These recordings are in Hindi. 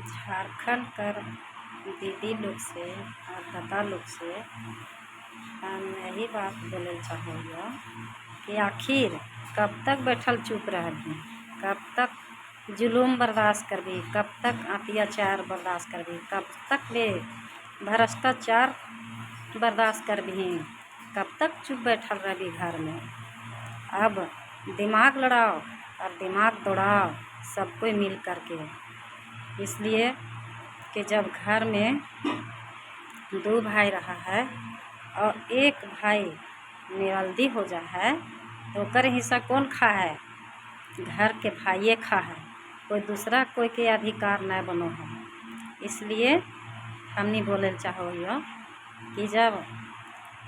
झारखंड कर दीदी लोग से और दादा लोग से हम यही बात बोले चाहेंगे कि आखिर कब तक बैठल चुप रहबी, कब तक जुलूम बर्दाश्त करबी, कब तक अत्याचार बर्दाश्त करबी, कब तक ले भ्रष्टाचार बर्दाश्त करबी, कब तक चुप बैठल रहबी घर में। अब दिमाग लड़ाओ और दिमाग दौड़ाओ सब कोई मिल करके, इसलिए कि जब घर में दो भाई रहा है और एक भाई निरल्दी हो जा है तो ओकर हिस्सा कौन खा है? घर के भाइये खा है, कोई दूसरा कोई के अधिकार न बनो है। इसलिए हमनी बोले चाहो यो कि जब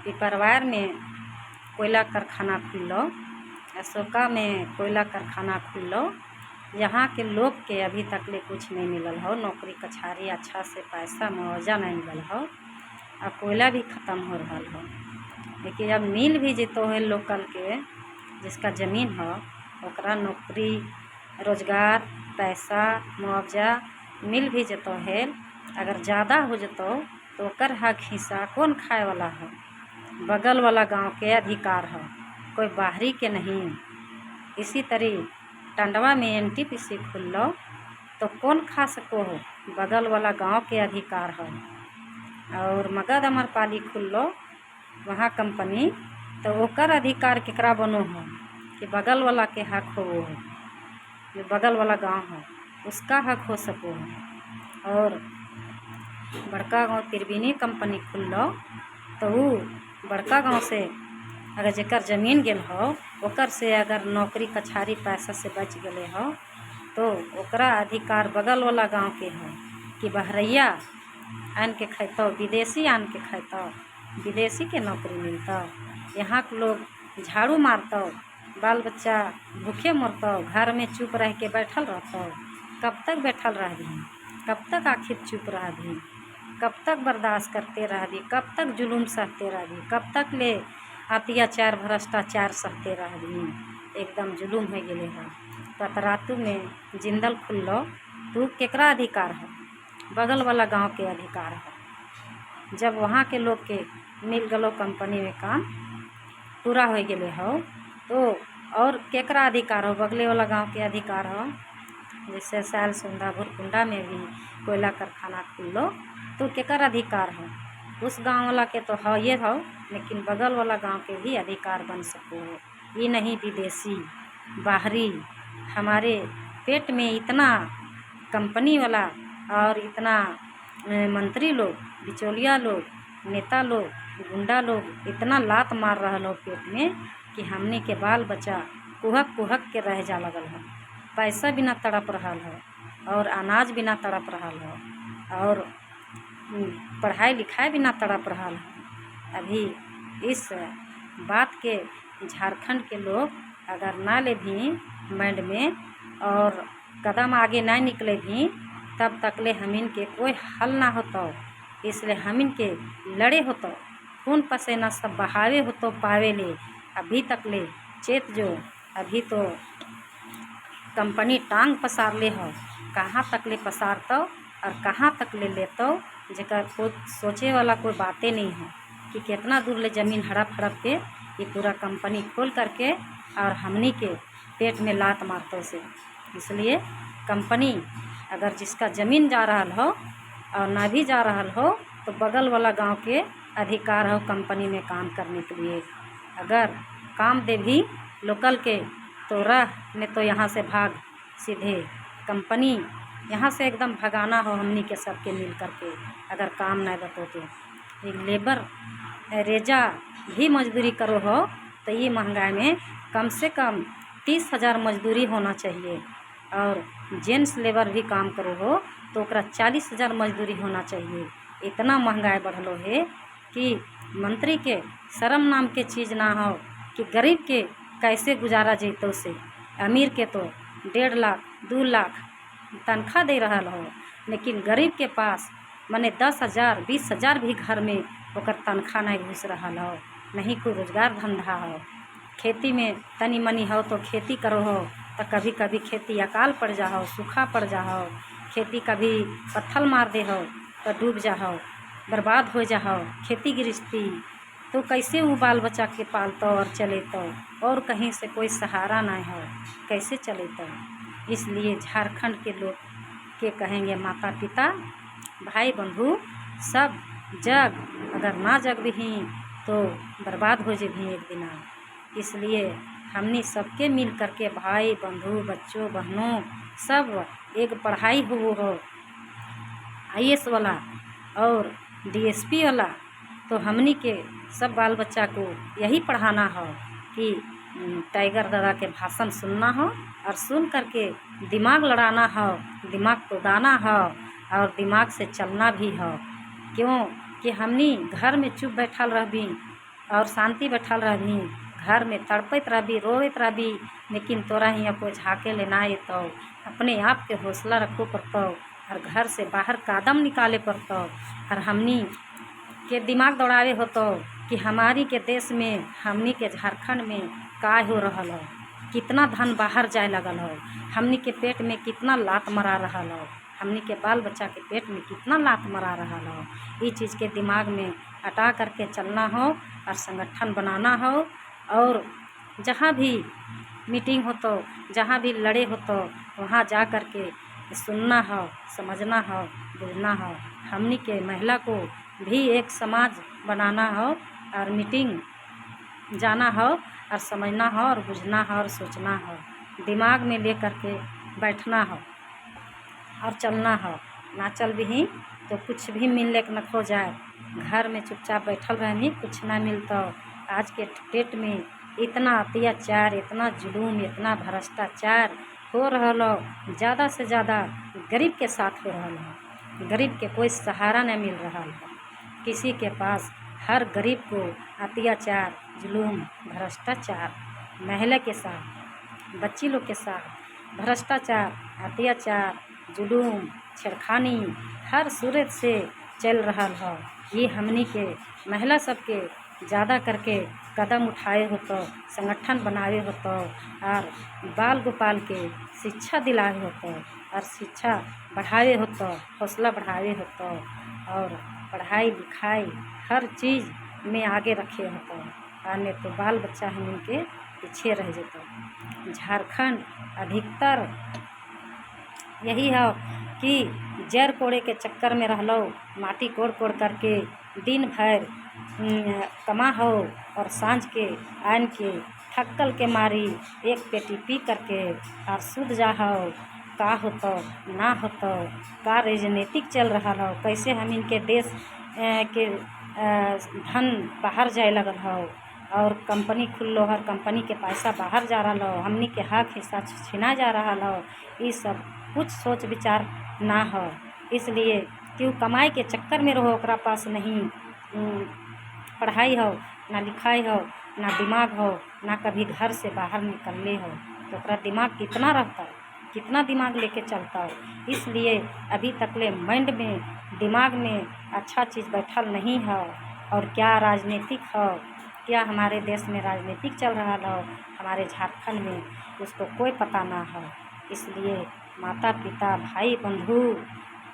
पिपरवार में कोयला कारखाना खुल्लो, अशोका में कोयला कारखाना खुल्लो, यहाँ के लोग के अभी तक ले कुछ नहीं मिलल हो, नौकरी कछारी अच्छा से पैसा मुआवजा नहीं मिलल हो और कोयला भी ख़त्म हो रहा हो। लेकिन अब मिल भी जितो है लोकल के जिसका ज़मीन हो ओकरा नौकरी रोजगार पैसा मुआवजा मिल भी जतो है। अगर ज़्यादा हो जतो तो ओकर हक हिस्सा कौन खाए वाला है? बगल वाला गांव के अधिकार हो, कोई बाहरी के नहीं। इसी तरह टंडवा में NTPC खुल्लो तो कौन खा सको हो? बगल वाला गांव के अधिकार हो। और मगध अमरपाली खुल्लो वहाँ कंपनी तो ओकर अधिकार केकरा बनो हो कि बगल वाला के हक हो, वो जो बगल वाला गांव हो उसका हक हो सको हो। और बड़का गांव त्रिवेणी कंपनी खुल्लो तो वो बड़का गांव से अगर जेकर ज़मीन गेल हो ओकर से अगर नौकरी कछारी पैसा से बच गए हो तो ओकरा अधिकार बगल वाला गांव के हो कि बहरैया आन के खैतो, विदेशी आन के खैतो, विदेशी के नौकरी मिलता। यहाँ के लोग झाड़ू मारतो, बाल बच्चा भूखे मरतो, घर में चुप रह के बैठल रहतो। कब तक बैठल रहबी? कब तक आखिर चुप रहबी? कब तक बर्दाश्त करते रहबी? कब तक जुलूम सहते रहबी? कब तक ले अत्याचार भ्रष्टाचार सहते रहबी? एकदम जुलूम हो गए है। पतरातू में जिंदल खुल्लो तू केकरा अधिकार है? बगल वाला गांव के अधिकार है। जब वहाँ के लोग के मिल गलो कंपनी में काम पूरा हो गए हो तो और केकरा अधिकार हो? बगले वाला गांव के अधिकार हो। जैसे सैल सुंदा भुरकुंडा में भी कोयला कारखाना खुल्लो तो केकर अधिकार हो? उस गांव वाला के तो हो ये हो, लेकिन बगल वाला गांव के भी अधिकार बन सको हो। ये नहीं विदेशी बाहरी हमारे पेट में इतना कंपनी वाला और इतना मंत्री लोग, बिचौलिया लोग, नेता लोग, गुंडा लोग इतना लात मार रहा हो पेट में कि हमने के बाल बच्चा कुहक कुहक के रह जा लगल है। पैसा बिना तड़प रहा हो और अनाज बिना तड़प रहा हो और पढ़ाई लिखाई बिना तड़प रहा है। अभी इस बात के झारखंड के लोग अगर ना ले भी माइंड में और कदम आगे ना निकले भी तब तक ले हमिन के कोई हल ना होता। इसलिए हमिन के लड़े होतो, खून पसीना सब बहावे होतो पावे ले। अभी तक ले चेत जो अभी तो कंपनी टांग पसार ले हो, कहाँ तक ले पसारतो और कहाँ तक ले लेतो जेकर खुद सोचे वाला कोई बातें नहीं है कि कितना दूर ले ज़मीन हड़प हड़प के ये पूरा कंपनी खोल करके और हमनी के पेट में लात मारतो से। इसलिए कंपनी अगर जिसका ज़मीन जा रहा हो और ना भी जा रहा हो तो बगल वाला गांव के अधिकार हो कंपनी में काम करने के लिए। अगर काम दे भी लोकल के तो रह ने तो यहाँ से भाग सीधे कंपनी यहाँ से एकदम भगाना हो हमनी के सबके मिल करके। अगर काम नहीं बतो तो लेबर रेजा भी मजदूरी करो हो तो ये महंगाई में कम से कम 30,000 मजदूरी होना चाहिए और जेंट्स लेबर भी काम करो हो तो ओकरा 40,000 मजदूरी होना चाहिए। इतना महंगाई बढ़लो है कि मंत्री के शर्म नाम के चीज़ ना हो कि गरीब के कैसे गुजारा जैतो से। अमीर के तो 1.5 लाख 2 लाख तनख्वाह दे रहा हो, लेकिन गरीब के पास मने 10,000 20,000 भी घर में ओकर तनख्वाह नहीं घुस रहा हो, नहीं कोई रोजगार धंधा हो। खेती में तनी मनी हो तो खेती करो हो तो कभी कभी खेती अकाल पड़ जाओ, सूखा पड़ जाओ, खेती कभी पत्थर मार दे हो तो डूब जाओ, बर्बाद हो जाओ खेती गृहस्थी, तो कैसे वो बाल बच्चा के पालतो और चले तो, और कहीं से कोई सहारा नहीं हो, कैसे चले तो। इसलिए झारखंड के लोग के कहेंगे माता पिता भाई बंधु सब जग, अगर ना जग भी तो बर्बाद हो जे भी एक दिन। इसलिए हमने सबके मिल करके भाई बंधु बच्चों बहनों सब एक पढ़ाई हो IAS वाला और DSP वाला, तो हमनी के सब बाल बच्चा को यही पढ़ाना हो कि टाइगर दादा के भाषण सुनना हो और सुन करके दिमाग लड़ाना हो, दिमाग को दाना हो और दिमाग से चलना भी हो। क्यों कि हमनी घर में चुप बैठल रहबी और शांति बैठल रहबी, घर में तड़पत रहबी रोवत रहबी, लेकिन तोरा ही कोई झाँके लेना है तो अपने आप के हौसला रखो पड़तो और घर से बाहर कदम निकाले पड़तो और हमनी के दिमाग दौड़ावे होतो कि हमारी के देश में हमनी के झारखंड में का हो रहा हो, कितना धन बाहर जाए लगल हो, हमनी के पेट में कितना लात मरा रहा हो, हमनी के बाल बच्चा के पेट में कितना लात मरा रहा हो। ये चीज़ के दिमाग में हटा करके चलना हो और संगठन बनाना हो और जहाँ भी मीटिंग हो तो जहाँ भी लड़े हो तो वहाँ जा कर के सुनना हो, समझना हो, बुझना हो। हमनी के महिला को भी एक समाज बनाना हो और मीटिंग जाना हो और समझना हो और बुझना हो और सोचना हो, दिमाग में ले कर के बैठना हो और चलना हो। ना चल भी तो कुछ भी मिलने न खो जाए, घर में चुपचाप बैठल रहनी कुछ ना मिलता। आज के डेट में इतना अत्याचार, इतना जुलूम, इतना भ्रष्टाचार हो रहा हो, ज़्यादा से ज़्यादा गरीब के साथ हो रहा है, गरीब के कोई सहारा नहीं मिल रहा है किसी के पास। हर गरीब को अत्याचार, जुलूम, भ्रष्टाचार, महिला के साथ, बच्ची लोग के साथ भ्रष्टाचार, अत्याचार, जुलूम, छेड़खानी हर सूरत से चल रहा हो। ये हमनी के महिला सबके ज़्यादा करके कदम उठाए हो तो संगठन बनाए हो तो और बाल गोपाल के शिक्षा दिलाए हो तो और शिक्षा बढ़ाए हो तो हौसला बढ़ाए हो तो और पढ़ाई लिखाई हर चीज़ में आगे रखे हो तो, आने तो बाल बच्चा हम इनके पीछे रह जाता। झारखंड अधिकतर यही है कि जर कोड़े के चक्कर में रह लो, माटी कोड़ कोड़ करके दिन भर कमा हो और सांझ के आन के थक्कल के मारी एक पेटी पी करके और सूद जा हो, का होतो ना होतो, का राजनीतिक चल रहा हो, कैसे हम इनके देश के धन बाहर जाए लगल हो और कंपनी खुल्लो हर कंपनी के पैसा बाहर जा रहा हो, हमनी के हक हिस्सा छीना जा रहा हो। ये सब कुछ सोच विचार ना हो, इसलिए क्यों कमाई के चक्कर में रहो, ओकरा पास नहीं पढ़ाई हो ना लिखाई हो ना दिमाग हो ना कभी घर से बाहर निकलने हो, तो ओकरा दिमाग कितना रहता है, कितना दिमाग लेके चलता हो। इसलिए अभी तकले माइंड में दिमाग में अच्छा चीज़ बैठल नहीं है। और क्या राजनीतिक हो, क्या हमारे देश में राजनीतिक चल रहा हो, हमारे झारखंड में उसको कोई पता ना हो। इसलिए माता पिता भाई बंधु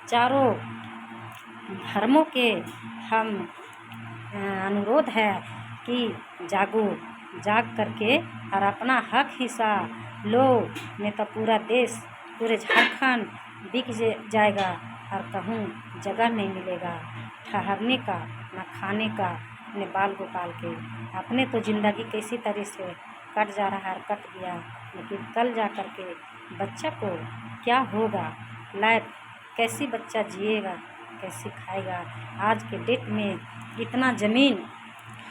चारों धर्मों के हम अनुरोध है कि जागो, जाग करके और अपना हक हिस्सा लो, नहीं तो पूरा देश पूरे झारखंड बिक जाएगा और कहूँ जगह नहीं मिलेगा ठहरने का ना खाने का। अपने बाल गोपाल के अपने तो ज़िंदगी कैसी तरह से कट जा रहा है, कट गया, लेकिन कल जा कर के बच्चा को क्या होगा, लाइफ कैसी बच्चा जिएगा, कैसी खाएगा। आज के डेट में इतना ज़मीन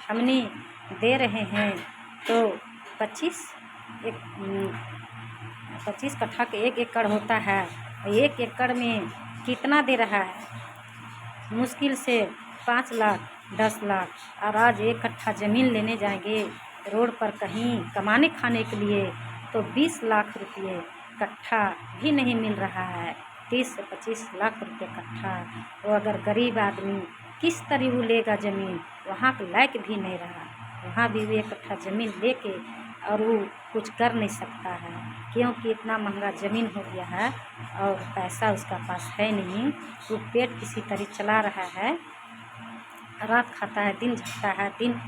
हमने दे रहे हैं तो 25 कट्ठा के 1 एकड़ होता है, 1 एकड़ में कितना दे रहा है, मुश्किल से 5 लाख 10 लाख। और आज 1 कट्ठा ज़मीन लेने जाएंगे रोड पर कहीं कमाने खाने के लिए तो 20 लाख रुपये कट्ठा भी नहीं मिल रहा है, 30 से 25 लाख रुपये कट्ठा। वो अगर गरीब आदमी किस तरह वो लेगा ज़मीन, वहाँ के लायक भी नहीं रहा, वहाँ भी 1 कट्ठा ज़मीन लेके और वो कुछ कर नहीं सकता है, क्योंकि इतना महंगा ज़मीन हो गया है और पैसा उसका पास है नहीं। वो पेट किसी तरह चला रहा है, रात खाता है दिन झपता है, दिन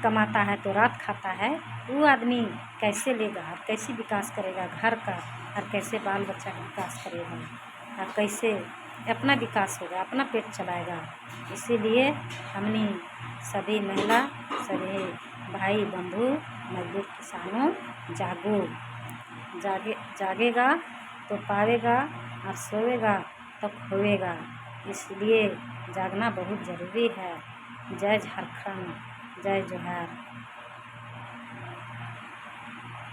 कमाता है तो रात खाता है। वो आदमी कैसे लेगा और कैसे विकास करेगा घर का, और कैसे बाल बच्चा का विकास करेगा, और कैसे अपना विकास होगा, अपना पेट चलाएगा। इसीलिए हमने सभी महिला, सभी भाई बंधु, मजदूर किसानों, जागो। जागेगा तो पावेगा, और सोएगा तो खोएगा। इसलिए जागना बहुत ज़रूरी है। जय झारखंड, जय जोहार।